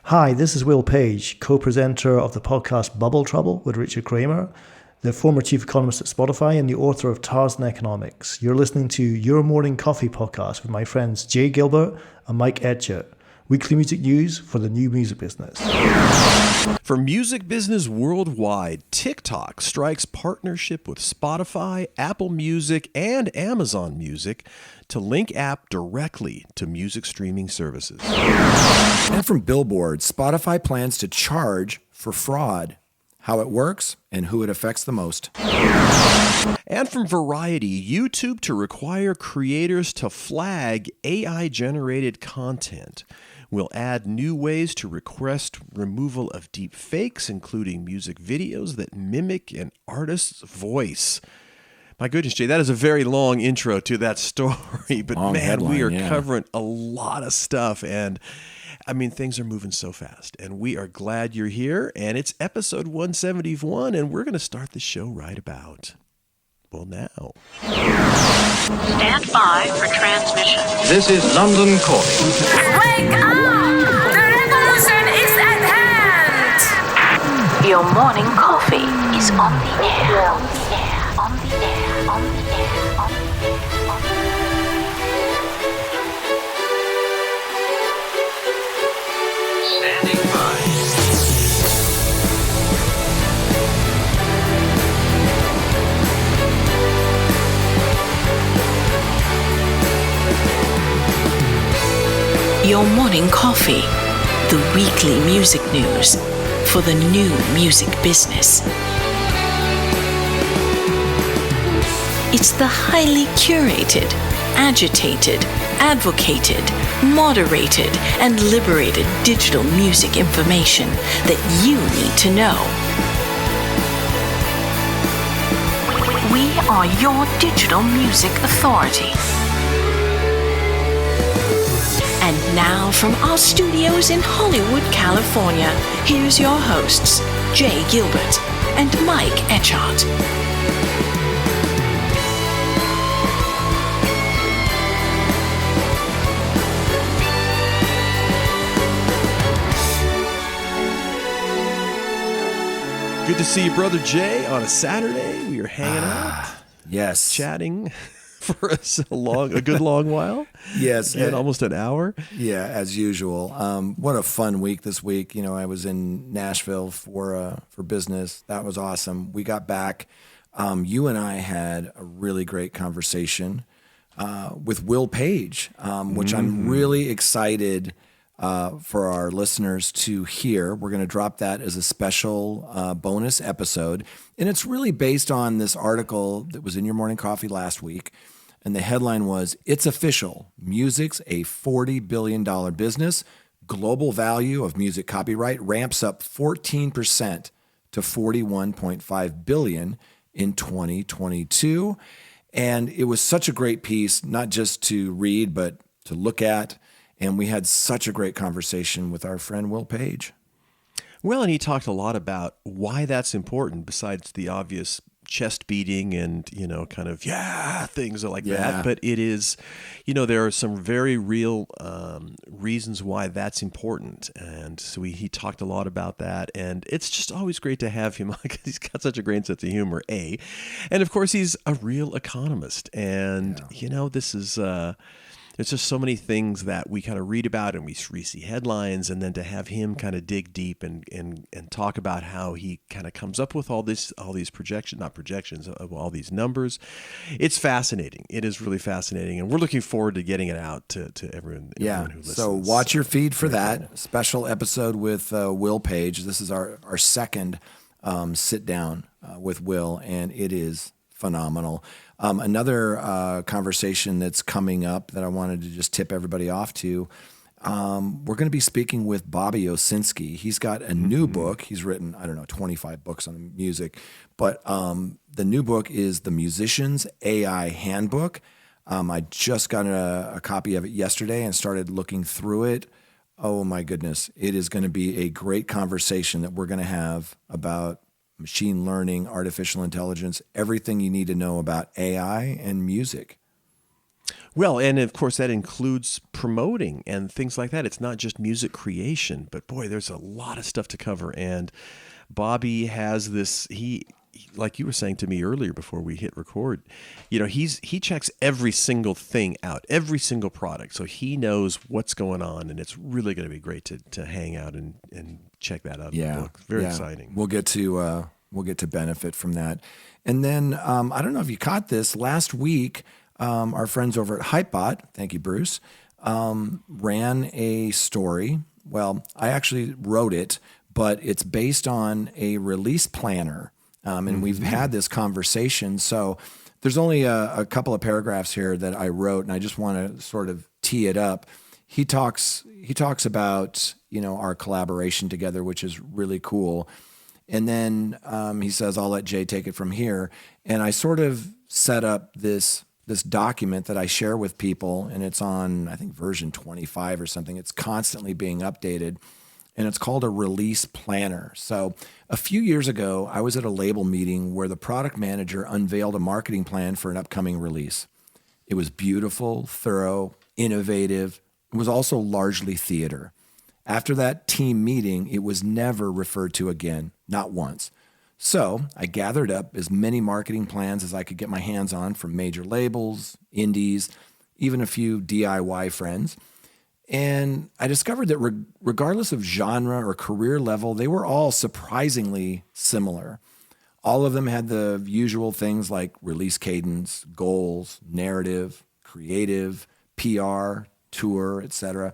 Hi, this is Will Page, co-presenter of the podcast Bubble Trouble with Richard Kramer, the former chief economist at Spotify and the author of Tarzan Economics. You're listening to Your Morning Coffee podcast with my friends Jay Gilbert and Mike Adell. Weekly music news for the new music business. For music business worldwide, TikTok strikes partnership with Spotify, Apple Music, and Amazon Music to link app directly to music streaming services. And from Billboard, Spotify plans to charge for fraud. How it works and who it affects the most. And from Variety, YouTube to require creators to flag AI-generated content. Will add new ways to request removal of deep fakes, including music videos that mimic an artist's voice. My goodness, Jay, that is a very long intro to that story, but long man, headline, we are yeah. covering a lot of stuff, and I mean, things are moving so fast, and we are glad you're here, and it's episode 171, and we're going to start the show right about, well, now. Stand by for transmission. This is London calling. Wake up! The revolution is at hand! Your morning coffee is on the air. On the air. On the air. On the air. On the air. On the air. Standing by. Your morning coffee, the weekly music news for the new music business. It's the highly curated, agitated, advocated, moderated, and liberated digital music information that you need to know. We are your digital music authority. And now from our studios in Hollywood, California, here's your hosts, Jay Gilbert and Mike Adell. Good to see you, Brother Jay, on a Saturday. We are hanging out, Yes. chatting for a good long while. Yes. And almost an hour. Yeah, as usual. What a fun week this week. You know, I was in Nashville for business. That was awesome. We got back. You and I had a really great conversation with Will Page, which I'm really excited for our listeners to hear. We're going to drop that as a special bonus episode. And it's really based on this article that was in Your Morning Coffee last week. And the headline was, "It's official, music's a $40 billion business. Global value of music copyright ramps up 14% to $41.5 billion in 2022. And it was such a great piece, not just to read, but to look at. And we had such a great conversation with our friend Will Page. Well, and he talked a lot about why that's important besides the obvious chest beating and, kind of, things like that. But it is, there are some very real reasons why that's important. And so he talked a lot about that. And it's just always great to have him because he's got such a great sense of humor, A. And of course, he's a real economist. And, this is... There's just so many things that we kind of read about and we see headlines, and then to have him kind of dig deep and talk about how he kind of comes up with all these all these numbers. It's fascinating. It is really fascinating, and we're looking forward to getting it out to everyone who listens. So watch your feed for that special episode with Will Page. This is our second sit down with Will, and it is phenomenal. Another conversation that's coming up that I wanted to just tip everybody off to, we're going to be speaking with Bobby Owsinski. He's got a new book. He's written, 25 books on music, but the new book is The Musician's AI Handbook. I just got a copy of it yesterday and started looking through it. Oh my goodness. It is going to be a great conversation that we're going to have about machine learning, artificial intelligence, everything you need to know about AI and music. Well, and of course that includes promoting and things like that. It's not just music creation, but boy, there's a lot of stuff to cover. And Bobby has this, like you were saying to me earlier before we hit record, he checks every single thing out, every single product. So he knows what's going on, and it's really going to be great to hang out and check that out in the book. Very exciting. We'll get to benefit from that. And then I don't know if you caught this last week. Our friends over at Hypebot, thank you, Bruce, ran a story. Well, I actually wrote it, but it's based on a release planner. And we've had this conversation. So there's only a couple of paragraphs here that I wrote, and I just want to sort of tee it up. He talks about, our collaboration together, which is really cool. And then he says, I'll let Jay take it from here. And I sort of set up this document that I share with people, and it's on, I think, version 25 or something. It's constantly being updated, and it's called a release planner. So a few years ago, I was at a label meeting where the product manager unveiled a marketing plan for an upcoming release. It was beautiful, thorough, innovative. It was also largely theater. After that team meeting, it was never referred to again, not once. So I gathered up as many marketing plans as I could get my hands on from major labels, indies, even a few DIY friends. And I discovered that regardless of genre or career level, they were all surprisingly similar. All of them had the usual things like release cadence, goals, narrative, creative, PR, tour, etc.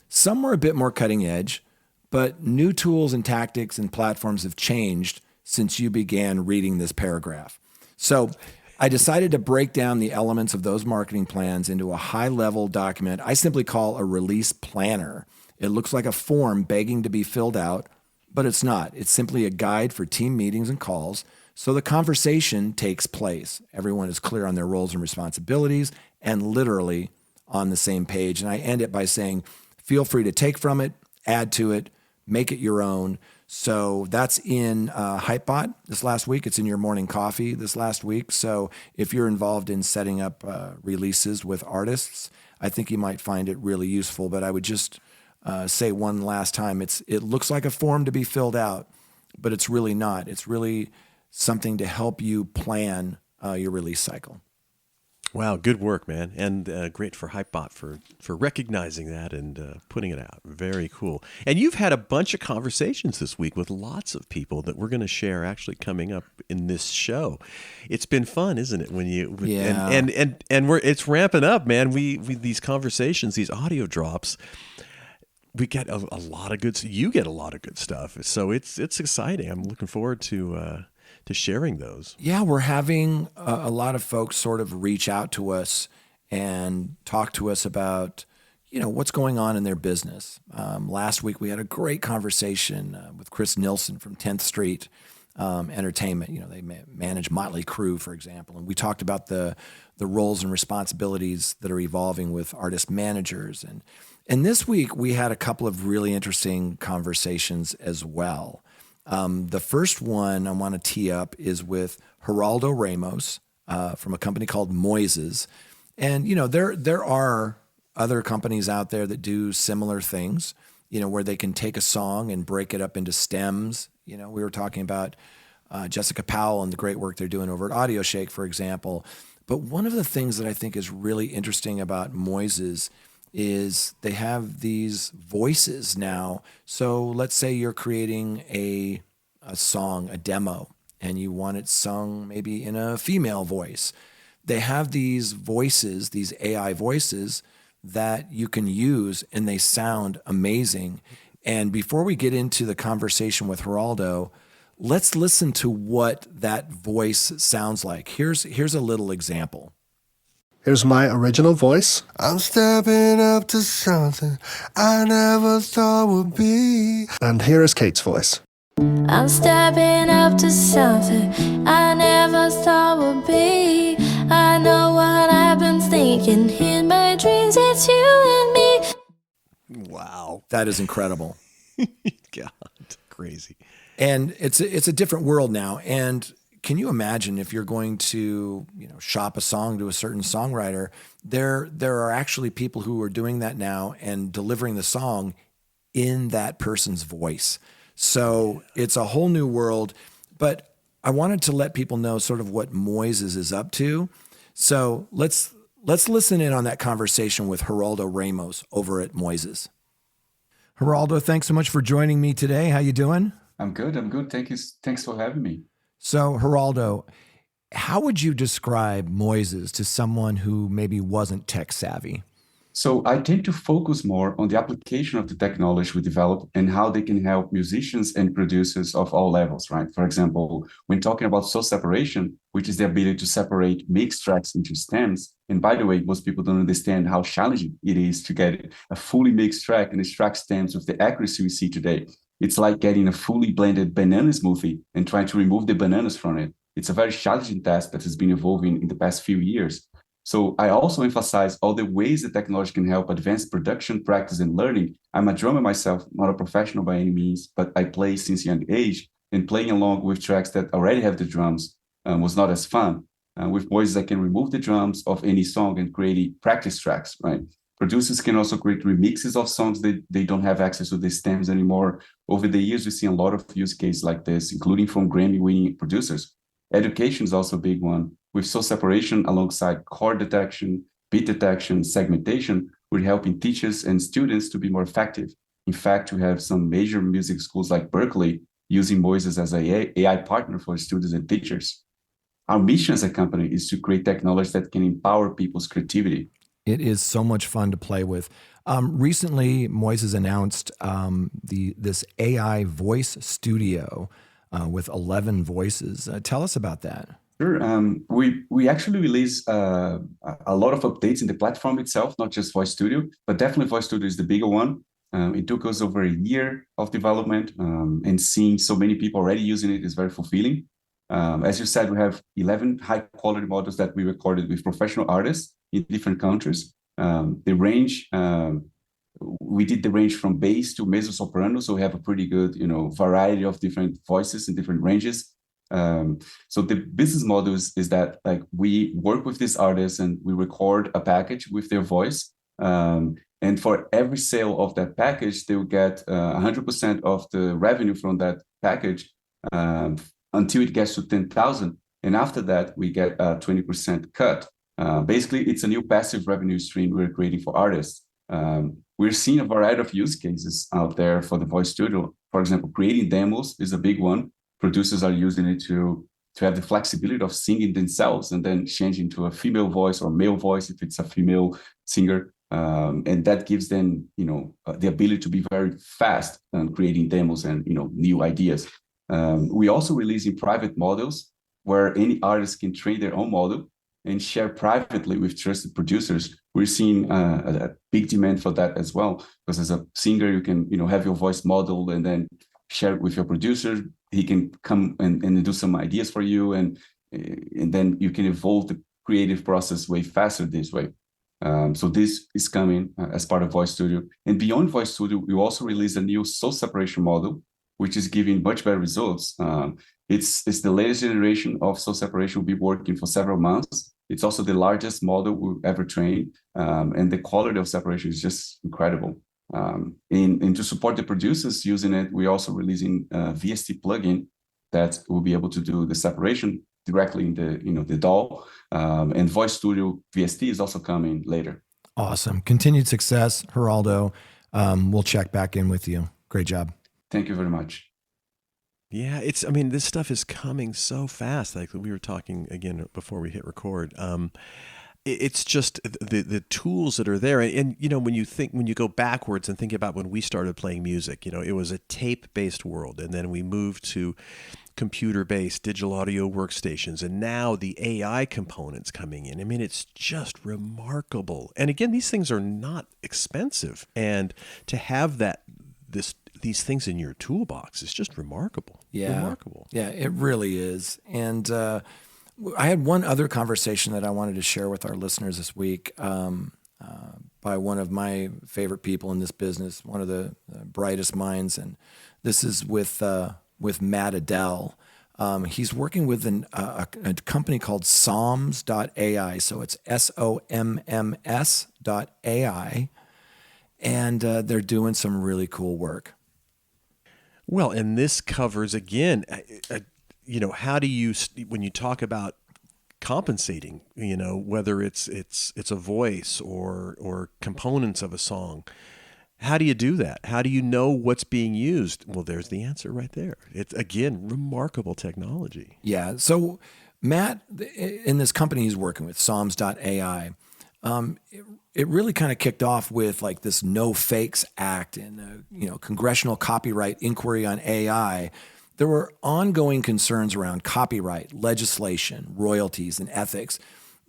Some were a bit more cutting edge, but new tools and tactics and platforms have changed since you began reading this paragraph. So I decided to break down the elements of those marketing plans into a high-level document I simply call a release planner. It looks like a form begging to be filled out, but it's not. It's simply a guide for team meetings and calls, so the conversation takes place. Everyone is clear on their roles and responsibilities and literally on the same page. And I end it by saying, feel free to take from it, add to it, make it your own. So that's in Hypebot this last week. It's in your morning coffee this last week. So if you're involved in setting up releases with artists, I think you might find it really useful. But I would just say one last time, it looks like a form to be filled out, but it's really not. It's really something to help you plan your release cycle. Wow, good work, man. And great for Hypebot for recognizing that and putting it out. Very cool. And you've had a bunch of conversations this week with lots of people that we're going to share actually coming up in this show. It's been fun, isn't it? And it's ramping up, man. We these conversations, these audio drops, we get a lot of good. You get a lot of good stuff. So it's exciting. I'm looking forward to sharing those. Yeah, we're having a lot of folks sort of reach out to us and talk to us about, what's going on in their business. Last week, we had a great conversation with Chris Nilsson from 10th Street Entertainment. They manage Motley Crue, for example. And we talked about the roles and responsibilities that are evolving with artist managers. And this week, we had a couple of really interesting conversations as well. The first one I want to tee up is with Geraldo Reymos from a company called Moises. And, there are other companies out there that do similar things, where they can take a song and break it up into stems. We were talking about Jessica Powell and the great work they're doing over at Audio Shake, for example. But one of the things that I think is really interesting about Moises is they have these voices now. So let's say you're creating a song, a demo, and you want it sung maybe in a female voice. They have these voices, these AI voices that you can use, and they sound amazing. And before we get into the conversation with Geraldo, let's listen to what that voice sounds like. Here's a little example. Here's my original voice. I'm stepping up to something I never thought would be. And here is Kate's voice. I'm stepping up to something I never thought would be. I know what I've been thinking in my dreams. It's you and me. Wow. That is incredible. God, crazy. And it's a different world now. And can you imagine if you're going to, shop a song to a certain songwriter there are actually people who are doing that now and delivering the song in that person's voice. So it's a whole new world. But I wanted to let people know sort of what Moises is up to. So let's listen in on that conversation with Geraldo Reymos over at Moises. Geraldo, thanks so much for joining me today. How you doing? I'm good. Thank you. Thanks for having me. So, Geraldo, how would you describe Moises to someone who maybe wasn't tech savvy? So I tend to focus more on the application of the technology we develop and how they can help musicians and producers of all levels, right? For example, when talking about source separation, which is the ability to separate mixed tracks into stems. And by the way, most people don't understand how challenging it is to get a fully mixed track and extract stems with the accuracy we see today. It's like getting a fully blended banana smoothie and trying to remove the bananas from it. It's a very challenging task that has been evolving in the past few years. So I also emphasize all the ways that technology can help advance production, practice, and learning. I'm a drummer myself, not a professional by any means, but I play since a young age, and playing along with tracks that already have the drums was not as fun. With Moises, I can remove the drums of any song and create practice tracks, right? Producers can also create remixes of songs that they don't have access to the stems anymore. Over the years, we've seen a lot of use cases like this, including from Grammy-winning producers. Education is also a big one. With source separation alongside chord detection, beat detection, segmentation, we're helping teachers and students to be more effective. In fact, we have some major music schools like Berkeley using Moises as an AI partner for students and teachers. Our mission as a company is to create technology that can empower people's creativity. It is so much fun to play with. Recently, Moises announced this AI voice studio with 11 voices. Tell us about that. Sure. We actually release a lot of updates in the platform itself, not just Voice Studio, but definitely Voice Studio is the bigger one. It took us over a year of development, and seeing so many people already using it is very fulfilling. As you said, we have 11 high-quality models that we recorded with professional artists in different countries. The range, we did the range from bass to mezzo-soprano, so we have a pretty good, variety of different voices and different ranges. So the business model is that like we work with these artists and we record a package with their voice. And for every sale of that package, they will get 100% of the revenue from that package until it gets to 10,000. And after that, we get a 20% cut. Basically, it's a new passive revenue stream we're creating for artists. We're seeing a variety of use cases out there for the Voice Studio. For example, creating demos is a big one. Producers are using it to have the flexibility of singing themselves and then changing to a female voice or male voice if it's a female singer. And that gives them, the ability to be very fast and creating demos and, new ideas. We also releasing private models where any artist can train their own model and share privately with trusted producers. We're seeing a big demand for that as well, because as a singer, you can, have your voice modeled and then share it with your producer. He can come and do some ideas for you, and then you can evolve the creative process way faster this way. So this is coming as part of Voice Studio. And beyond Voice Studio, we also released a new source separation model, which is giving much better results. It's the latest generation of source separation. We'll be working for several months. It's also the largest model we've ever trained. And the quality of separation is just incredible. And to support the producers using it, we're also releasing a VST plugin that will be able to do the separation directly in the DAW. And Voice Studio VST is also coming later. Awesome. Continued success, Geraldo. We'll check back in with you. Great job. Thank you very much. Yeah, this stuff is coming so fast. Like we were talking again before we hit record. It's just the tools that are there. And when you go backwards and think about when we started playing music, it was a tape-based world. And then we moved to computer-based digital audio workstations. And now the AI components coming in. It's just remarkable. And again, these things are not expensive. And to have these things in your toolbox is just remarkable. Yeah. Remarkable. Yeah, it really is. And I had one other conversation that I wanted to share with our listeners this week by one of my favorite people in this business, one of the brightest minds. And this is with Matt Adell. He's working with a company called Somms.AI. So it's SOMMS.AI. And they're doing some really cool work. Well, and this covers, again, how do you, when you talk about compensating, whether it's a voice or components of a song, how do you do that? How do you know what's being used? Well, there's the answer right there. It's, again, remarkable technology. Yeah. So Matt, in this company he's working with, Somms.AI, it really kind of kicked off with like this No Fakes Act and congressional copyright inquiry on AI. There were ongoing concerns around copyright, legislation, royalties, and ethics.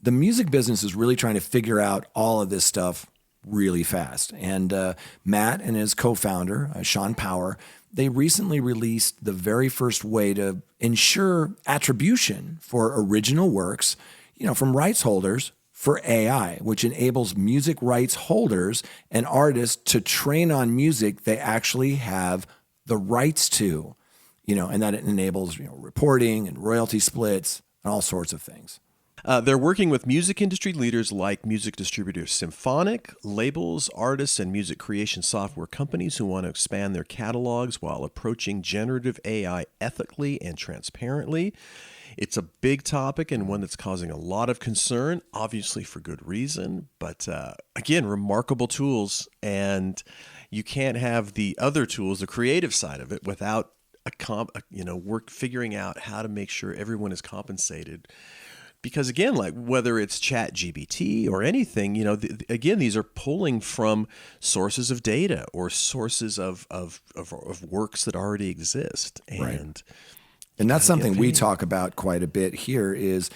The music business is really trying to figure out all of this stuff really fast. And Matt and his co-founder, Sean Power, they recently released the very first way to ensure attribution for original works, from rights holders for AI, which enables music rights holders and artists to train on music they actually have the rights to, and that it enables reporting and royalty splits and all sorts of things. They're working with music industry leaders like music distributor Symphonic, labels, artists, and music creation software companies who want to expand their catalogs while approaching generative AI ethically and transparently. It's a big topic and one that's causing a lot of concern, obviously for good reason. But again, remarkable tools, and you can't have the other tools, the creative side of it, without work figuring out how to make sure everyone is compensated. Because again, like whether it's ChatGPT or anything, again, these are pulling from sources of data or sources of works that already exist. And that's something we talk about quite a bit here is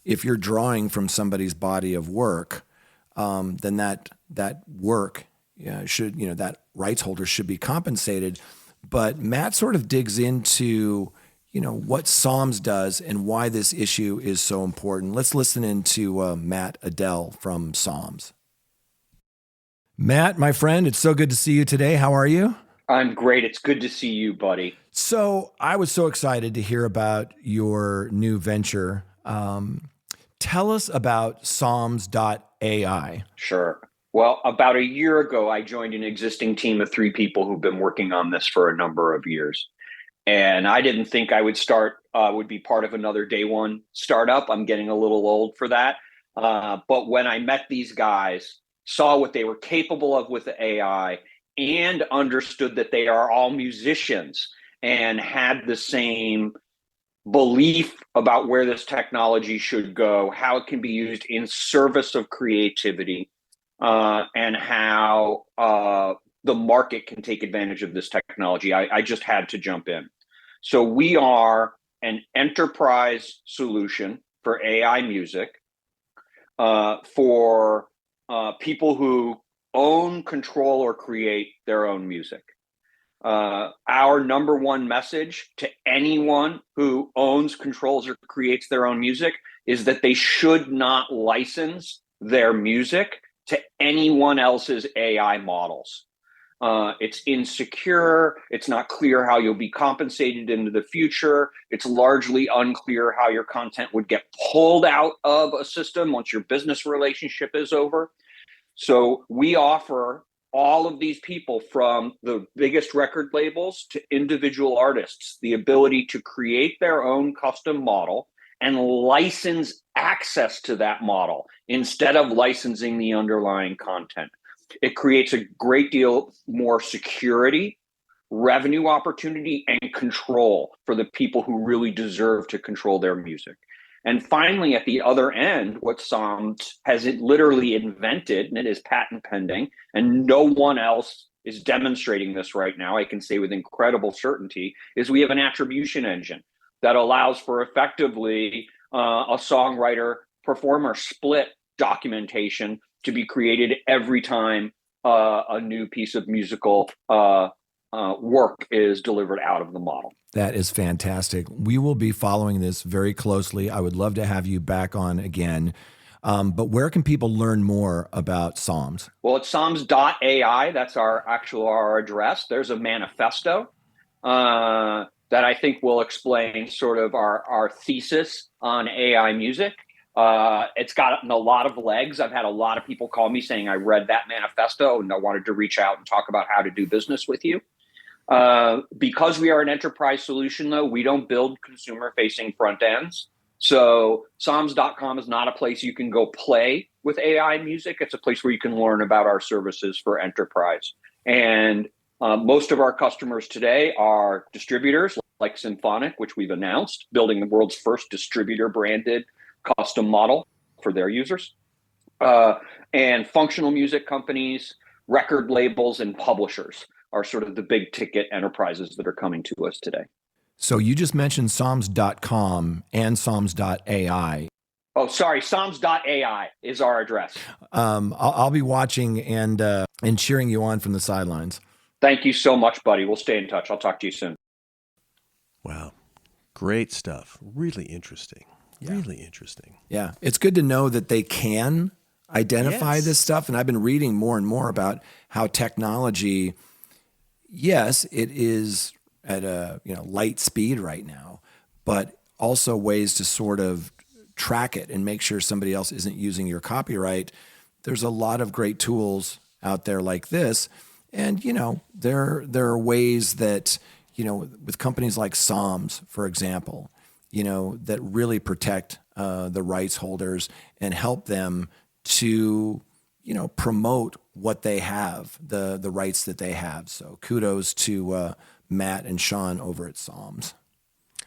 if you're drawing from somebody's body of work, then that work should, that rights holder should be compensated. But Matt sort of digs into what Somms does and why this issue is so important. Let's listen into Matt Adell from Somms. Matt, my friend, it's so good to see you today. How are you? I'm great. It's good to see you, buddy. So I was so excited to hear about your new venture. Tell us about Somms.AI. Sure. Well, about a year ago, I joined an existing team of 3 people who've been working on this for a number of years. And I didn't think I would be part of another day one startup. I'm getting a little old for that. But when I met these guys, saw what they were capable of with the AI, and understood that they are all musicians and had the same belief about where this technology should go, how it can be used in service of creativity, and how the market can take advantage of this technology, I just had to jump in. So we are an enterprise solution for AI music for people who own, control, or create their own music. Our number one message to anyone who owns, controls, or creates their own music is that they should not license their music to anyone else's AI models. It's insecure. It's not clear how you'll be compensated into the future. It's largely unclear how your content would get pulled out of a system once your business relationship is over. So we offer all of these people, from the biggest record labels to individual artists, the ability to create their own custom model and license access to that model instead of licensing the underlying content. It creates a great deal more security, revenue opportunity, and control for the people who really deserve to control their music. And finally, at the other end, what Somms has literally invented, and it is patent pending, and no one else is demonstrating this right now, I can say with incredible certainty, is we have an attribution engine that allows for effectively a songwriter-performer split documentation to be created every time a new piece of musical work is delivered out of the model. That is fantastic. We will be following this very closely. I would love to have you back on again. But where can people learn more about Somms? Well, it's Somms.ai. That's our address. There's a manifesto that that I think will explain sort of our thesis on AI music. It's gotten a lot of legs. I've had a lot of people call me saying, I read that manifesto and I wanted to reach out and talk about how to do business with you. Because we are an enterprise solution, though, we don't build consumer-facing front ends. So Somms.com is not a place you can go play with AI music. It's a place where you can learn about our services for enterprise. And most of our customers today are distributors like Symphonic, which we've announced, building the world's first distributor-branded custom model for their users, and functional music companies, record labels, and publishers are sort of the big ticket enterprises that are coming to us today. So you just mentioned Somms.com and Somms.AI. Oh, sorry. Somms.AI is our address. I'll be watching and cheering you on from the sidelines. Thank you so much, buddy. We'll stay in touch. I'll talk to you soon. Wow. Great stuff. Really interesting. Yeah. Really interesting. Yeah. It's good to know that they can identify this stuff. And I've been reading more and more about how technology, yes, it is at a light speed right now, but also ways to sort of track it and make sure somebody else isn't using your copyright. There's a lot of great tools out there like this. And, there are ways that, with companies like Somms, for example, that really protect the rights holders and help them to, promote what they have, the rights that they have. So kudos to Matt and Sean over at Somms.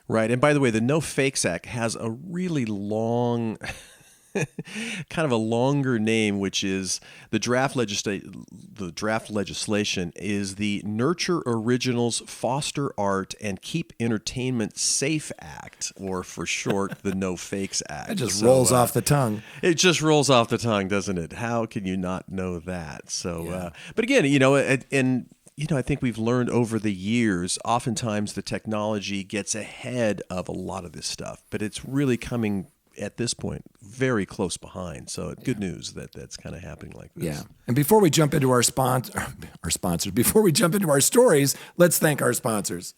Right. And by the way, the No Fakes Act has a really long, kind of a longer name, which is the draft legislation is the Nurture Originals, Foster Art, and Keep Entertainment Safe Act, or for short, the No Fakes Act. It just rolls off the tongue. It just rolls off the tongue, doesn't it? How can you not know that? So, but again, I think we've learned over the years, oftentimes the technology gets ahead of a lot of this stuff, but it's really coming at this point very close behind. So good news that that's kind of happening like this. Yeah. And before we jump into our sponsors, before we jump into our stories, let's thank our sponsors.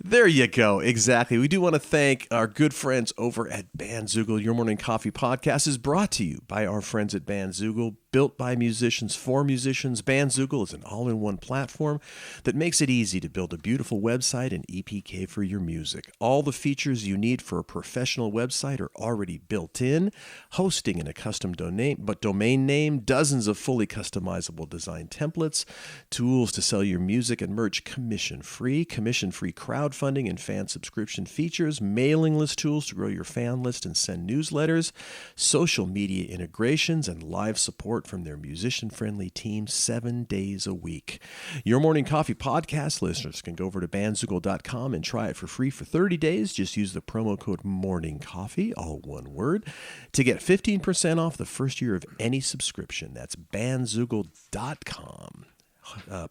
There you go. Exactly. We do want to thank our good friends over at Bandzoogle. Your Morning Coffee podcast is brought to you by our friends at Bandzoogle. Built by musicians for musicians, Bandzoogle is an all-in-one platform that makes it easy to build a beautiful website and EPK for your music. All the features you need for a professional website are already built in. Hosting in a custom domain name, dozens of fully customizable design templates, tools to sell your music and merch commission-free crowdfunding and fan subscription features, mailing list tools to grow your fan list and send newsletters, social media integrations, and live support from their musician-friendly team 7 days a week. Your Morning Coffee podcast listeners can go over to bandzoogle.com and try it for free for 30 days. Just use the promo code MORNINGCOFFEE, all one word, to get 15% off the first year of any subscription. That's bandzoogle.com.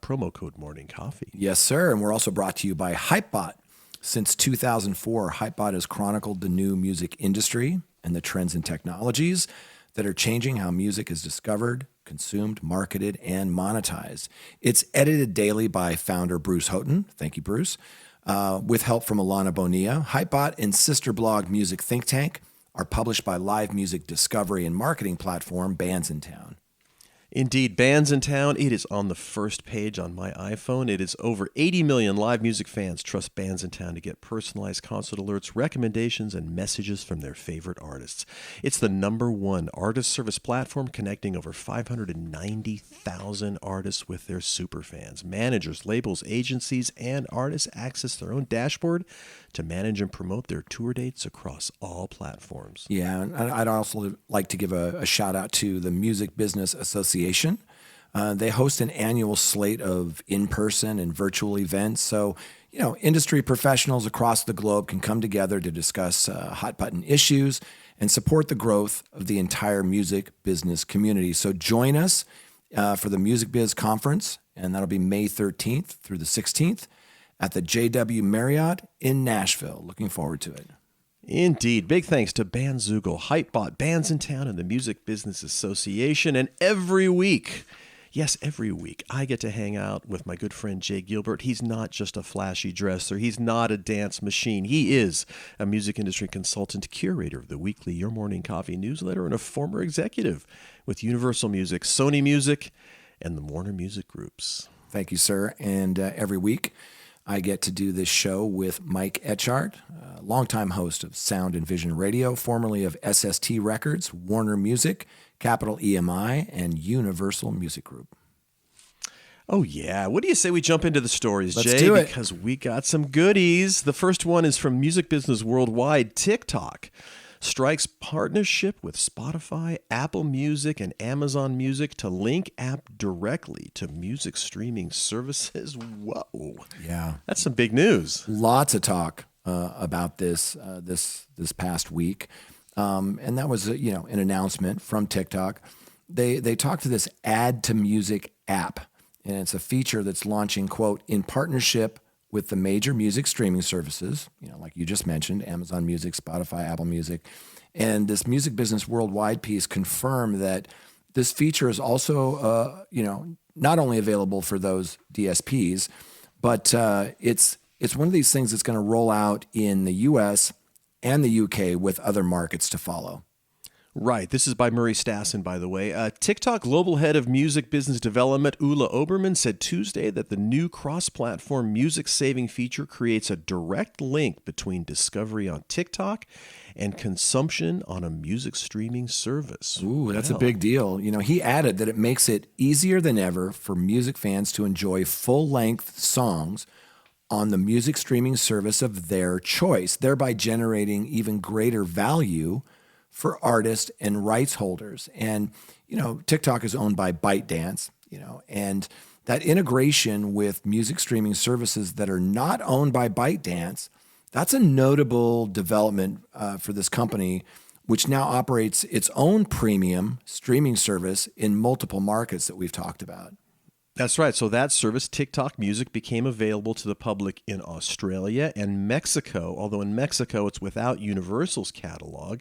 Promo code MORNINGCOFFEE. Yes, sir. And we're also brought to you by Hypebot. Since 2004, Hypebot has chronicled the new music industry and the trends and technologies that are changing how music is discovered, consumed, marketed, and monetized. It's edited daily by founder Bruce Houghton. Thank you, Bruce. With help from Alana Bonilla. Hypebot and sister blog Music Think Tank are published by live music discovery and marketing platform Bands in Town. Indeed, Bands in Town. It is on the first page on my iPhone. It is over 80 million live music fans trust Bands in Town to get personalized concert alerts, recommendations, and messages from their favorite artists. It's the #1 artist service platform connecting over 590,000 artists with their superfans. Managers, labels, agencies, and artists access their own dashboard to manage and promote their tour dates across all platforms. Yeah, and I'd also like to give a shout out to the Music Business Association. They host an annual slate of in-person and virtual events. So, industry professionals across the globe can come together to discuss hot button issues and support the growth of the entire music business community. So join us for the Music Biz Conference, and that'll be May 13th through the 16th at the JW Marriott in Nashville. Looking forward to it. Indeed. Big thanks to Bandzoogle, Hypebot, Bands in Town, and the Music Business Association. And every week, Yes, every week I get to hang out with my good friend Jay Gilbert. He's not just a flashy dresser. He's not a dance machine. He is a music industry consultant, curator of the weekly Your Morning Coffee newsletter, and a former executive with Universal Music, Sony Music, and the Warner Music Groups. Thank you, sir. And every week I get to do this show with Mike Etchart, longtime host of Sound and Vision Radio, formerly of SST Records, Warner Music, Capital EMI, and Universal Music Group. Oh, yeah. What do you say we jump into the stories, Let's Jay? do it. Because we got some goodies. The first one is from Music Business Worldwide. TikTok strikes partnership with Spotify, Apple Music, and Amazon Music to link app directly to music streaming services. Whoa. Yeah. That's some big news. Lots of talk about this this past week. And that was, an announcement from TikTok. They talked to this Add to Music app, and it's a feature that's launching, quote, in partnership with the major music streaming services, like you just mentioned, Amazon Music, Spotify, Apple Music. And this Music Business Worldwide piece confirmed that this feature is also, not only available for those DSPs, but it's one of these things that's going to roll out in the U.S. and the UK with other markets to follow. Right. This is by Murray Stassen, by the way. TikTok Global Head of Music Business Development, Ula Oberman, said Tuesday that the new cross-platform music-saving feature creates a direct link between discovery on TikTok and consumption on a music streaming service. Ooh, that's a big deal. He added that it makes it easier than ever for music fans to enjoy full-length songs on the music streaming service of their choice, thereby generating even greater value for artists and rights holders. And, TikTok is owned by ByteDance, and that integration with music streaming services that are not owned by ByteDance, that's a notable development for this company, which now operates its own premium streaming service in multiple markets that we've talked about. That's right. So that service, TikTok Music, became available to the public in Australia and Mexico, although in Mexico it's without Universal's catalog,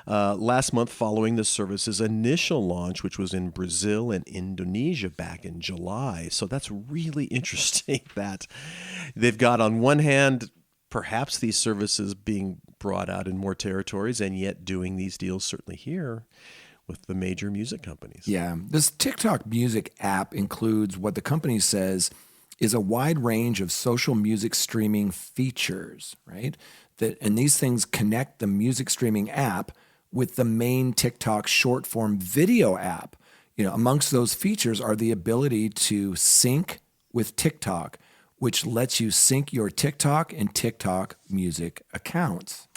last month following the service's initial launch, which was in Brazil and Indonesia back in July. So that's really interesting that they've got, on one hand, perhaps these services being brought out in more territories and yet doing these deals certainly here with the major music companies. Yeah. This TikTok Music app includes what the company says is a wide range of social music streaming features, right? And these things connect the music streaming app with the main TikTok short form video app. Amongst those features are the ability to sync with TikTok, which lets you sync your TikTok and TikTok Music accounts.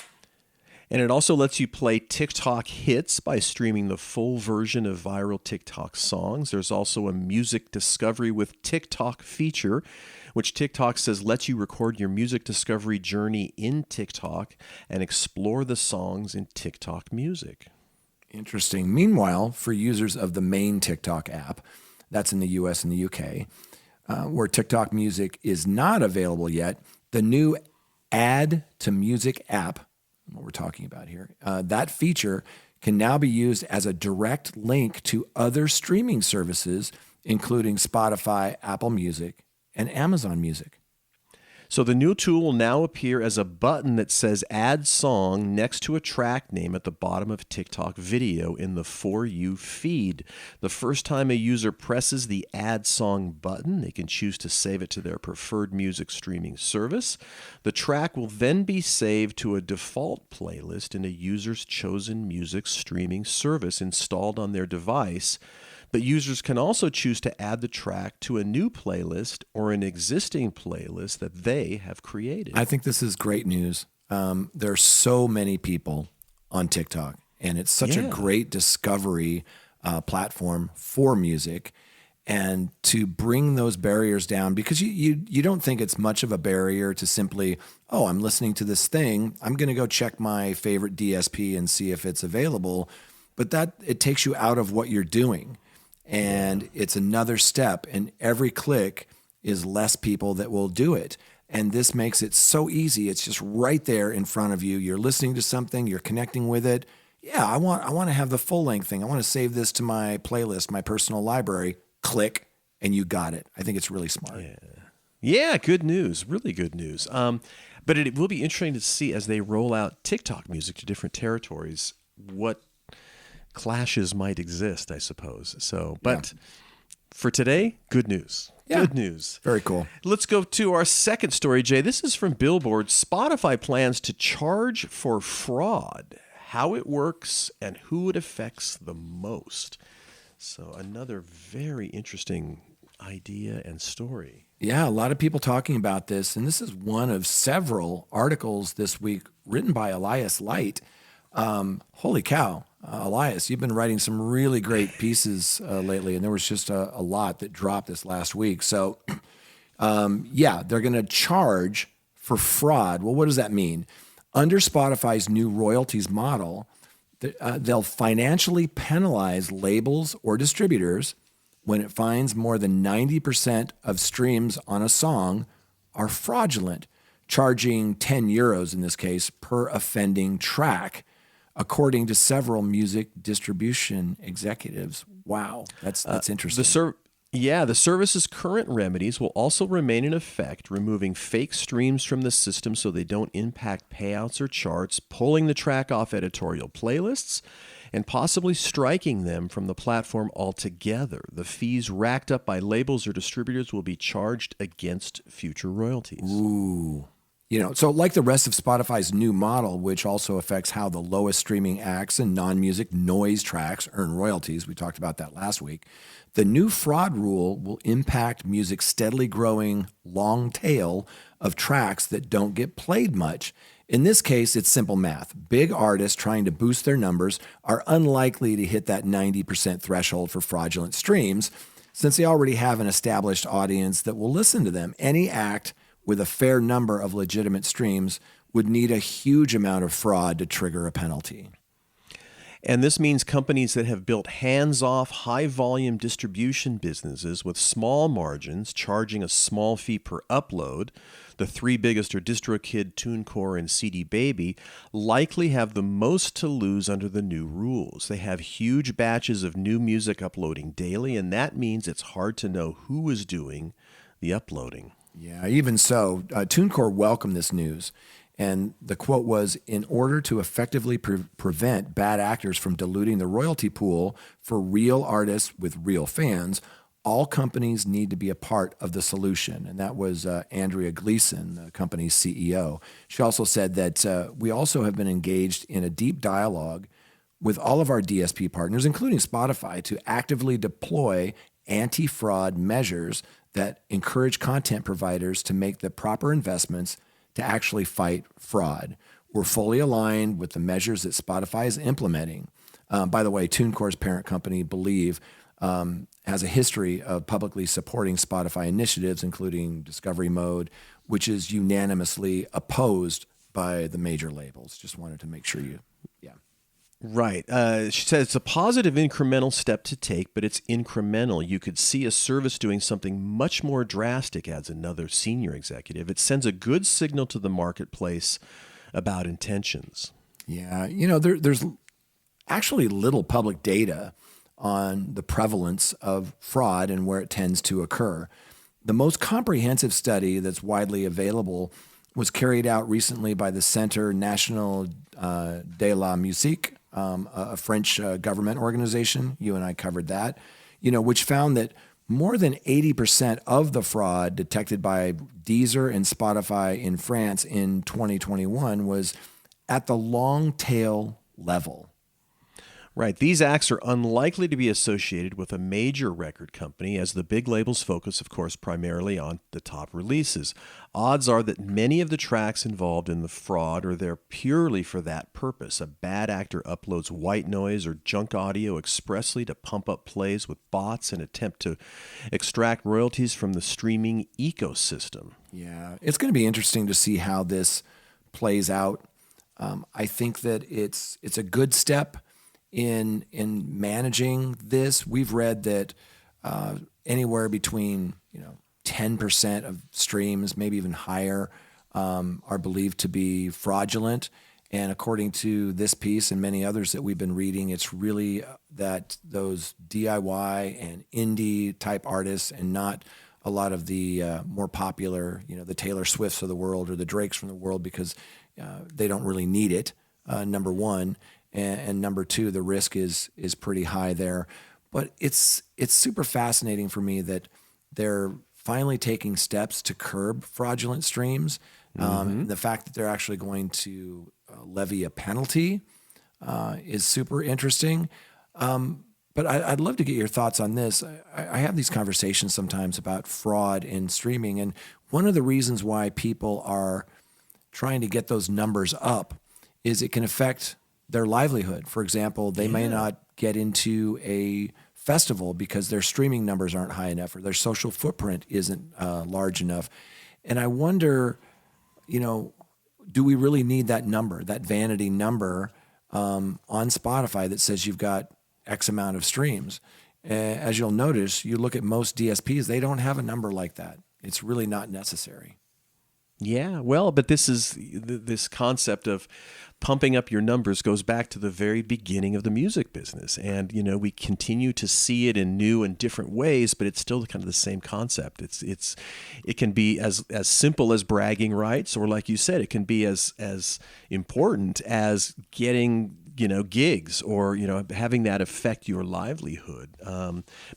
And it also lets you play TikTok hits by streaming the full version of viral TikTok songs. There's also a music discovery with TikTok feature, which TikTok says lets you record your music discovery journey in TikTok and explore the songs in TikTok Music. Interesting. Meanwhile, for users of the main TikTok app, that's in the US and the UK, where TikTok Music is not available yet, the new Add to Music app, what we're talking about here, that feature can now be used as a direct link to other streaming services, including Spotify, Apple Music, and Amazon Music. So the new tool will now appear as a button that says Add Song next to a track name at the bottom of TikTok video in the For You feed. The first time a user presses the Add Song button, they can choose to save it to their preferred music streaming service. The track will then be saved to a default playlist in a user's chosen music streaming service installed on their device. But users can also choose to add the track to a new playlist or an existing playlist that they have created. I think this is great news. There are so many people on TikTok, and it's such a great discovery platform for music. And to bring those barriers down, because you don't think it's much of a barrier to simply, I'm listening to this thing, I'm going to go check my favorite DSP and see if it's available. But that it takes you out of what you're doing. And it's another step, and every click is less people that will do it. And this makes it so easy. It's just right there in front of you. You're listening to something, you're connecting with it. I want to have the full length thing. I want to save this to my playlist, my personal library. Click, and you got it. I think it's really smart. Yeah, good news. Really good news. But it will be interesting to see as they roll out TikTok music to different territories what clashes might exist, I suppose. So, but for today, good news. Yeah. Good news. Very cool. Let's go to our second story, Jay. This is from Billboard. Spotify plans to charge for fraud, how it works, and who it affects the most. So another very interesting idea and story. Yeah, a lot of people talking about this, and this is one of several articles this week written by Elias Light. Holy cow, Elias, you've been writing some really great pieces lately, and there was just a lot that dropped this last week. So, they're going to charge for fraud. Well, what does that mean? Under Spotify's new royalties model, they'll financially penalize labels or distributors when it finds more than 90% of streams on a song are fraudulent, charging 10 euros in this case per offending track, according to several music distribution executives. Wow, that's interesting. The service's current remedies will also remain in effect, removing fake streams from the system so they don't impact payouts or charts, pulling the track off editorial playlists, and possibly striking them from the platform altogether. The fees racked up by labels or distributors will be charged against future royalties. Ooh. So like the rest of Spotify's new model, which also affects how the lowest streaming acts and non-music noise tracks earn royalties, we talked about that last week, the new fraud rule will impact music's steadily growing long tail of tracks that don't get played much. In this case, it's simple math. Big artists trying to boost their numbers are unlikely to hit that 90% threshold for fraudulent streams, since they already have an established audience that will listen to them. Any act with a fair number of legitimate streams would need a huge amount of fraud to trigger a penalty. And this means companies that have built hands-off, high-volume distribution businesses with small margins, charging a small fee per upload, the three biggest are DistroKid, TuneCore, and CD Baby, likely have the most to lose under the new rules. They have huge batches of new music uploading daily, and that means it's hard to know who is doing the uploading. Yeah, even so, TuneCore welcomed this news. And the quote was, in order to effectively prevent bad actors from diluting the royalty pool for real artists with real fans, all companies need to be a part of the solution. And that was Andrea Gleason, the company's CEO. She also said that we also have been engaged in a deep dialogue with all of our DSP partners, including Spotify, to actively deploy anti-fraud measures that encourage content providers to make the proper investments to actually fight fraud. We're fully aligned with the measures that Spotify is implementing. By the way, TuneCore's parent company, Believe, has a history of publicly supporting Spotify initiatives, including Discovery Mode, which is unanimously opposed by the major labels. Just wanted to make sure Right. She said it's a positive incremental step to take, but it's incremental. You could see a service doing something much more drastic, adds another senior executive. It sends a good signal to the marketplace about intentions. Yeah. There's actually little public data on the prevalence of fraud and where it tends to occur. The most comprehensive study that's widely available was carried out recently by the Centre National de la Musique, a French government organization. You and I covered that, which found that more than 80% of the fraud detected by Deezer and Spotify in France in 2021 was at the long tail level. Right. These acts are unlikely to be associated with a major record company, as the big labels focus, of course, primarily on the top releases. Odds are that many of the tracks involved in the fraud are there purely for that purpose. A bad actor uploads white noise or junk audio expressly to pump up plays with bots and attempt to extract royalties from the streaming ecosystem. Yeah, it's going to be interesting to see how this plays out. I think that it's a good step in managing this. We've read that anywhere between 10% of streams, maybe even higher, are believed to be fraudulent. And according to this piece and many others that we've been reading, it's really that those DIY and indie type artists, and not a lot of the more popular, the Taylor Swifts of the world or the Drakes from the world, because they don't really need it, number one. And number two, the risk is pretty high there. But it's super fascinating for me that they're finally taking steps to curb fraudulent streams. The fact that they're actually going to levy a penalty is super interesting. But I'd love to get your thoughts on this. I have these conversations sometimes about fraud in streaming, and one of the reasons why people are trying to get those numbers up is it can affect their livelihood. For example, they may not get into a festival because their streaming numbers aren't high enough, or their social footprint isn't large enough. And I wonder, do we really need that number, that vanity number on Spotify that says you've got X amount of streams? As you'll notice, you look at most DSPs, they don't have a number like that. It's really not necessary. Yeah, well, but this concept of pumping up your numbers goes back to the very beginning of the music business. And, we continue to see it in new and different ways, but it's still kind of the same concept. It can be as simple as bragging rights, or like you said, it can be as important as getting gigs, or, having that affect your livelihood.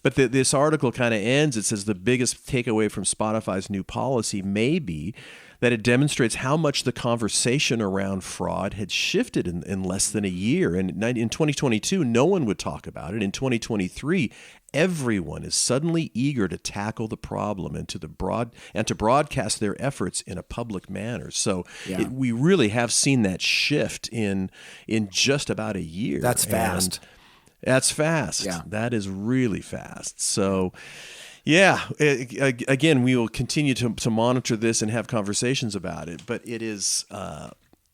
But this article kind of ends, it says the biggest takeaway from Spotify's new policy may be that it demonstrates how much the conversation around fraud had shifted in less than a year. And in 2022, no one would talk about it. In 2023, everyone is suddenly eager to tackle the problem and to broadcast their efforts in a public manner. So we really have seen that shift in just about a year. That's fast. That's fast. Yeah. That is really fast. So, yeah, again, we will continue to monitor this and have conversations about it. But it is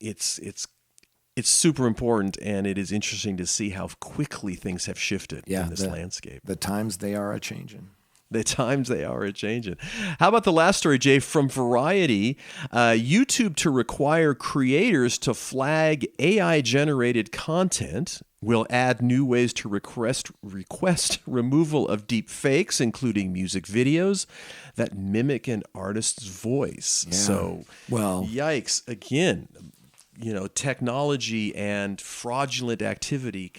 it's super important, and it is interesting to see how quickly things have shifted in this landscape. The times they are a-changing. The times they are a-changing. How about the last story, Jay, from Variety? YouTube to require creators to flag AI-generated content will add new ways to request removal of deep fakes, including music videos that mimic an artist's voice. Yeah. So, yikes. Again, technology and fraudulent activity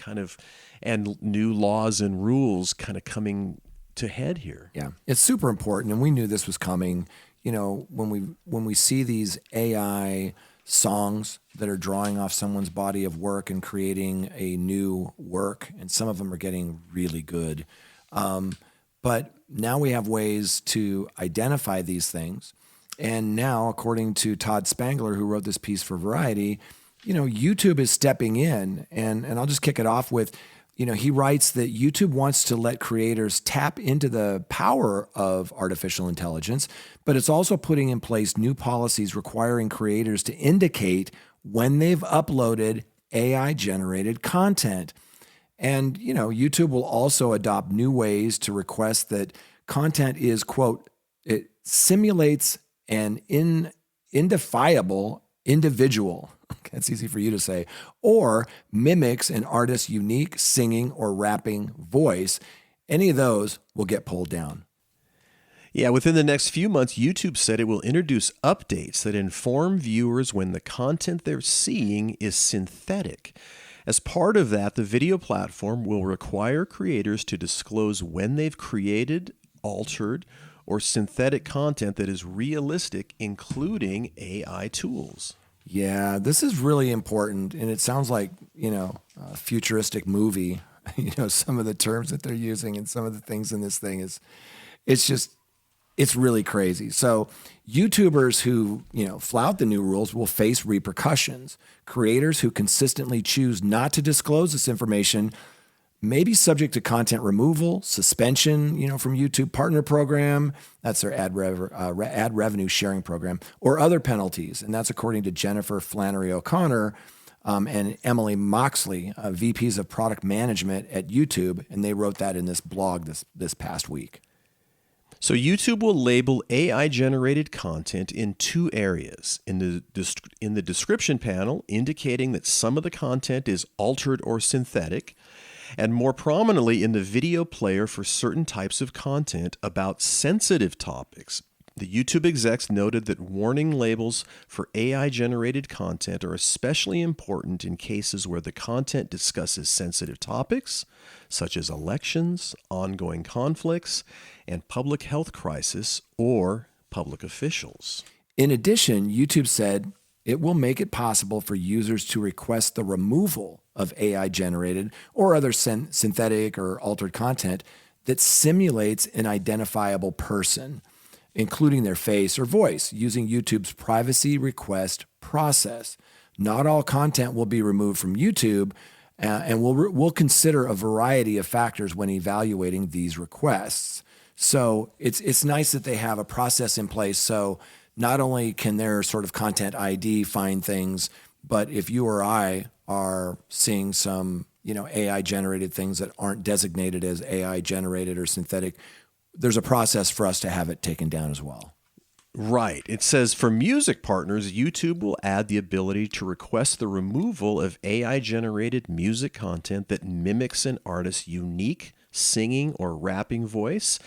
and new laws and rules kind of coming to head here. Yeah, it's super important, and we knew this was coming. When we see these AI songs that are drawing off someone's body of work and creating a new work, and some of them are getting really good. But now we have ways to identify these things. And now, according to Todd Spangler, who wrote this piece for Variety, YouTube is stepping in, and I'll just kick it off with, he writes that YouTube wants to let creators tap into the power of artificial intelligence, but it's also putting in place new policies requiring creators to indicate when they've uploaded AI-generated content. And, YouTube will also adopt new ways to request that content is, quote, it simulates an identifiable individual. That's easy for you to say, or mimics an artist's unique singing or rapping voice. Any of those will get pulled down. Yeah, within the next few months, YouTube said it will introduce updates that inform viewers when the content they're seeing is synthetic. As part of that, the video platform will require creators to disclose when they've created, altered, or synthetic content that is realistic, including AI tools. Yeah, this is really important, and it sounds like, a futuristic movie. Some of the terms that they're using and some of the things in this thing it's really crazy. So YouTubers who, flout the new rules will face repercussions. Creators who consistently choose not to disclose this information may be subject to content removal, suspension, from YouTube Partner Program. That's their ad revenue sharing program, or other penalties. And that's according to Jennifer Flannery O'Connor and Emily Moxley, VPs of product management at YouTube. And they wrote that in this blog this past week. So YouTube will label AI-generated content in 2 areas. In the description panel, indicating that some of the content is altered or synthetic, and more prominently in the video player for certain types of content about sensitive topics. The YouTube execs noted that warning labels for AI-generated content are especially important in cases where the content discusses sensitive topics, such as elections, ongoing conflicts, and public health crisis or public officials. In addition, YouTube said it will make it possible for users to request the removal of AI-generated or other synthetic or altered content that simulates an identifiable person, including their face or voice, using YouTube's privacy request process. Not all content will be removed from YouTube, and we'll consider a variety of factors when evaluating these requests. So it's nice that they have a process in place. So not only can their sort of content ID find things, but if you or I are seeing some, AI generated things that aren't designated as AI generated or synthetic, there's a process for us to have it taken down as well. Right. It says for music partners, YouTube will add the ability to request the removal of AI-generated music content that mimics an artist's unique singing or rapping voice.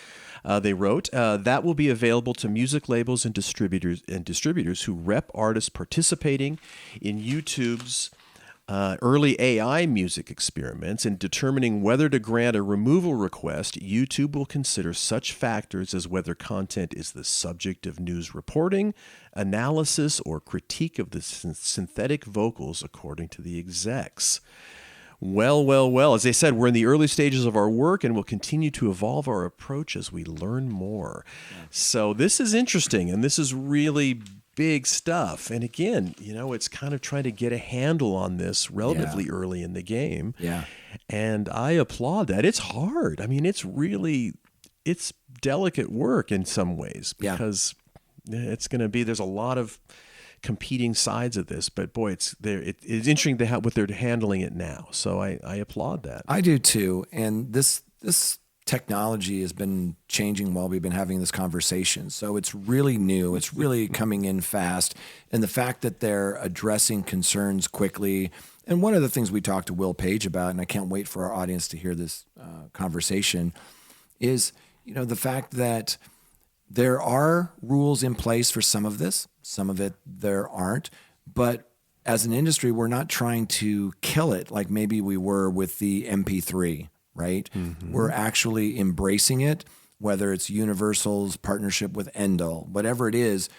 They wrote, that will be available to music labels and distributors who rep artists participating in YouTube's early AI music experiments. In determining whether to grant a removal request, YouTube will consider such factors as whether content is the subject of news reporting, analysis, or critique of the synthetic vocals, according to the execs. Well. As they said, we're in the early stages of our work and will continue to evolve our approach as we learn more. Yeah. So this is interesting, and this is really big stuff. And again, it's kind of trying to get a handle on this relatively early in the game. Yeah. And I applaud that. It's hard. I mean, it's delicate work in some ways because it's going to be, there's a lot of competing sides of this, but boy, it's interesting to what they're handling it now. So I applaud that. I do too. And this technology has been changing while we've been having this conversation. So it's really new. It's really coming in fast. And the fact that they're addressing concerns quickly. And one of the things we talked to Will Page about, and I can't wait for our audience to hear this conversation, is the fact that there are rules in place for some of this. Some of it there aren't. But as an industry, we're not trying to kill it like maybe we were with the MP3, right? Mm-hmm. We're actually embracing it, whether it's Universal's partnership with Endel, whatever it is.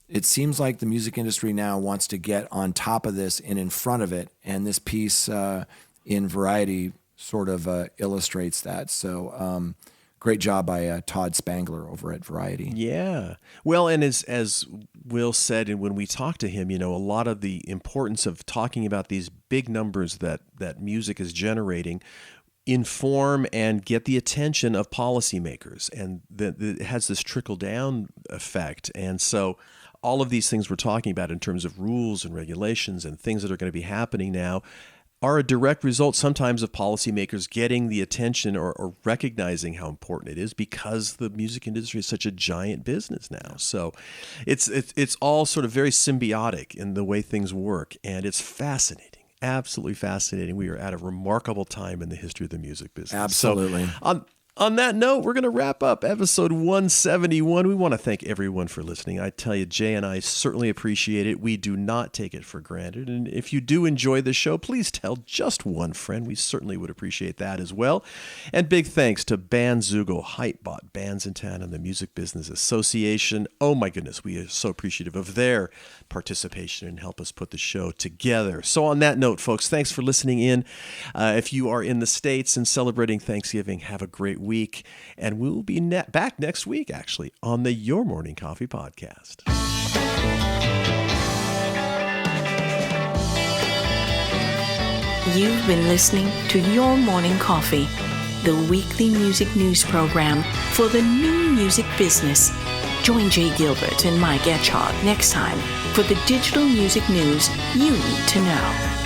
It seems like the music industry now wants to get on top of this and in front of it. And this piece in Variety sort of illustrates that. So great job by Todd Spangler over at Variety. Yeah. Well, and as Will said, and when we talked to him, a lot of the importance of talking about these big numbers that music is generating inform and get the attention of policymakers. And it has this trickle-down effect. And so all of these things we're talking about in terms of rules and regulations and things that are going to be happening now are a direct result sometimes of policymakers getting the attention or recognizing how important it is because the music industry is such a giant business now. So it's all sort of very symbiotic in the way things work, and it's fascinating, absolutely fascinating. We are at a remarkable time in the history of the music business. Absolutely. So, on that note, we're going to wrap up episode 171. We want to thank everyone for listening. I tell you, Jay and I certainly appreciate it. We do not take it for granted. And if you do enjoy the show, please tell just one friend. We certainly would appreciate that as well. And big thanks to Bandzoogle, Hypebot, Bands in Town, and the Music Business Association. Oh my goodness, we are so appreciative of their participation and help us put the show together. So on that note, folks, thanks for listening in. If you are in the States and celebrating Thanksgiving, have a great week, and we'll be back next week, actually, on the Your Morning Coffee podcast. You've been listening to Your Morning Coffee, the weekly music news program for the new music business. Join Jay Gilbert and Mike Etchart next time for the digital music news you need to know.